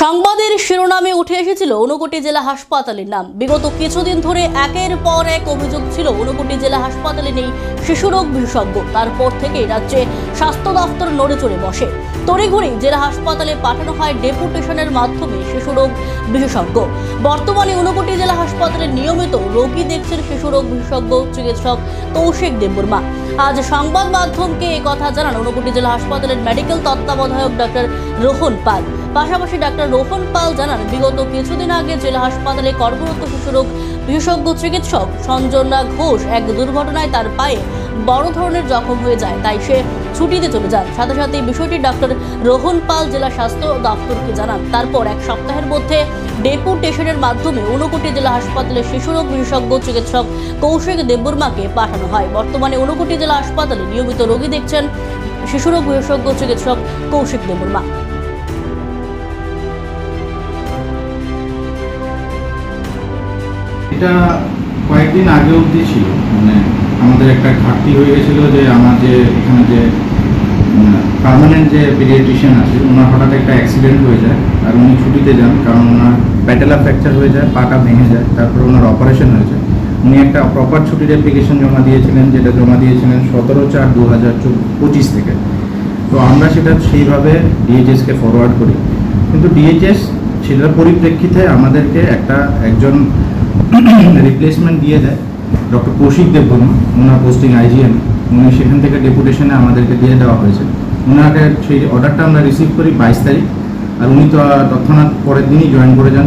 সংবাদের শিরোনামে উঠে এসেছিল ঊনকোটি জেলা হাসপাতালের নাম। বিগত কিছুদিন ধরে একের পর এক অভিযোগ ছিল ঊনকোটি জেলা হাসপাতালে নেই শিশুরোগ বিশেষজ্ঞ। তারপর থেকে রাজ্যে স্বাস্থ্য দপ্তর নড়ে চড়ে বসে। তড়িঘড়ি জেলা হাসপাতালে পাঠানো হয় ডেপুটেশনের মাধ্যমে শিশুরোগ বিশেষজ্ঞ। বর্তমানে ঊনকোটি জেলা হাসপাতালে নিয়মিত রোগী দেখছেন শিশুরোগ বিশেষজ্ঞ চিকিৎসক কৌশিক দেববর্মা। আজ সংবাদ মাধ্যমকে একথা জানান ঊনকোটি জেলা হাসপাতালের মেডিকেল তত্ত্বাবধায়ক ডাক্তার রোহন পাল। পাশাপাশি ডাক্তার রোহন পাল জানান, বিগত কিছুদিন আগে জেলা হাসপাতালে কর্মরত শিশুরোগ বিশেষজ্ঞ চিকিৎসক সঞ্জনা ঘোষ এক দুর্ঘটনায় তার পায়ে বড় ধরনের জখম হয়ে যায়, তাই সে ছুটিতে চলে যান। সাথে সাথে বিষয়টি ডাক্তার রোহন পাল জেলা স্বাস্থ্য দপ্তরকে জানান। তারপর এক সপ্তাহের মধ্যে ডেপুটেশনের মাধ্যমে ঊনকোটি জেলা হাসপাতালে শিশুরোগ বিশেষজ্ঞ চিকিৎসক কৌশিক দেববর্মাকে পাঠানো হয়। বর্তমানে ঊনকোটি জেলা হাসপাতালে নিয়মিত রোগী দেখছেন শিশুরোগ বিশেষজ্ঞ চিকিৎসক কৌশিক দেববর্মা। এটা কয়েকদিন আগে অবধি ছিল, মানে আমাদের একটা ঘাটতি হয়ে গেছিলো যে আমার যে এখানে যে পার্মানেন্ট যে পিডিয়াট্রিশিয়ান আছে ওনার হঠাৎ একটা অ্যাক্সিডেন্ট হয়ে যায় আর উনি ছুটিতে যান, কারণ ওনার প্যাটেলা ফ্র্যাকচার হয়ে যায়, পাটা ভেঙে যায়, তারপর ওনার অপারেশন হয়েছে। উনি একটা প্রপার ছুটির অ্যাপ্লিকেশন জমা দিয়েছিলেন, যেটা জমা দিয়েছিলেন 17/4/2025 থেকে। তো আমরা সেটা সেইভাবে ডিএইচএসকে ফরওয়ার্ড করি, কিন্তু ডিএইচএস সেটার পরিপ্রেক্ষিতে আমাদেরকে একজন রিপ্লেসমেন্ট দিয়ে দেয়, ডক্টর কৌশিক দেববর্মা, ওনার পোস্টিং আইজিএম। উনি সেখান থেকে ডেপুটেশনে আমাদেরকে দিয়ে দেওয়া হয়েছে। ওনাকে সেই অর্ডারটা আমরা রিসিভ করি 22 তারিখ, আর উনি তো তৎক্ষণাৎ পরের দিনই জয়েন করে যান।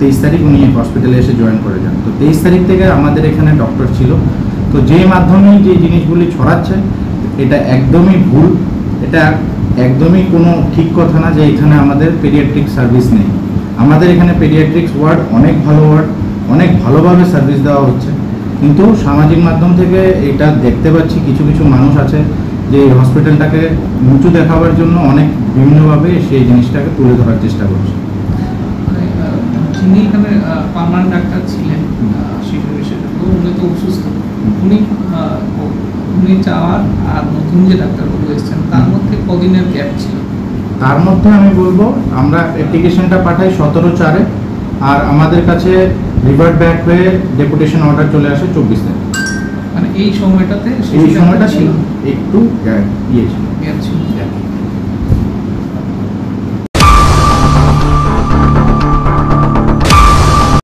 23 তারিখ উনি হসপিটালে এসে জয়েন করে যান। তো 23 তারিখ থেকে আমাদের এখানে ডক্টর ছিল। তো যে মাধ্যমে যে জিনিসগুলি ছড়াচ্ছে এটা একদমই ভুল, এটা একদমই কোনো ঠিক কথা না যে এখানে আমাদের পেডিয়াট্রিক সার্ভিস নেই। আমাদের এখানে পেডিয়াট্রিক্স ওয়ার্ড অনেক ভালো ওয়ার্ড, অনেক ভালোভাবে সার্ভিস দেওয়া হচ্ছে, কিন্তু সামাজিক মাধ্যম থেকে এটা দেখতে পাচ্ছি কিছু কিছু মানুষ আছে যে এই হসপিটালটাকে নিচু দেখাবার জন্য অনেক বিভিন্নভাবে সেই জিনিসটাকে তুলে ধরার চেষ্টা করছে। যিনি এখানে পার্মানেন্ট ডাক্তার ছিলেন শিশু বিশেষজ্ঞ, উনি তো অসুস্থ, উনি যাওয়ার আর নতুন যে ডাক্তারবাবু এসেছেন তার মধ্যে কদিনের গ্যাপ ছিল? তার মধ্যে আমি বলবো আমরা অ্যাপ্লিকেশনটা পাঠাই 17/4-এ, আর আমাদের কাছে রিভার্ট ব্যাক হয়ে ডেপুটেশন অর্ডার চলে আসে 24 তারিখ। মানে এই সময়টা ছিল একটু ইয়ে ছিল।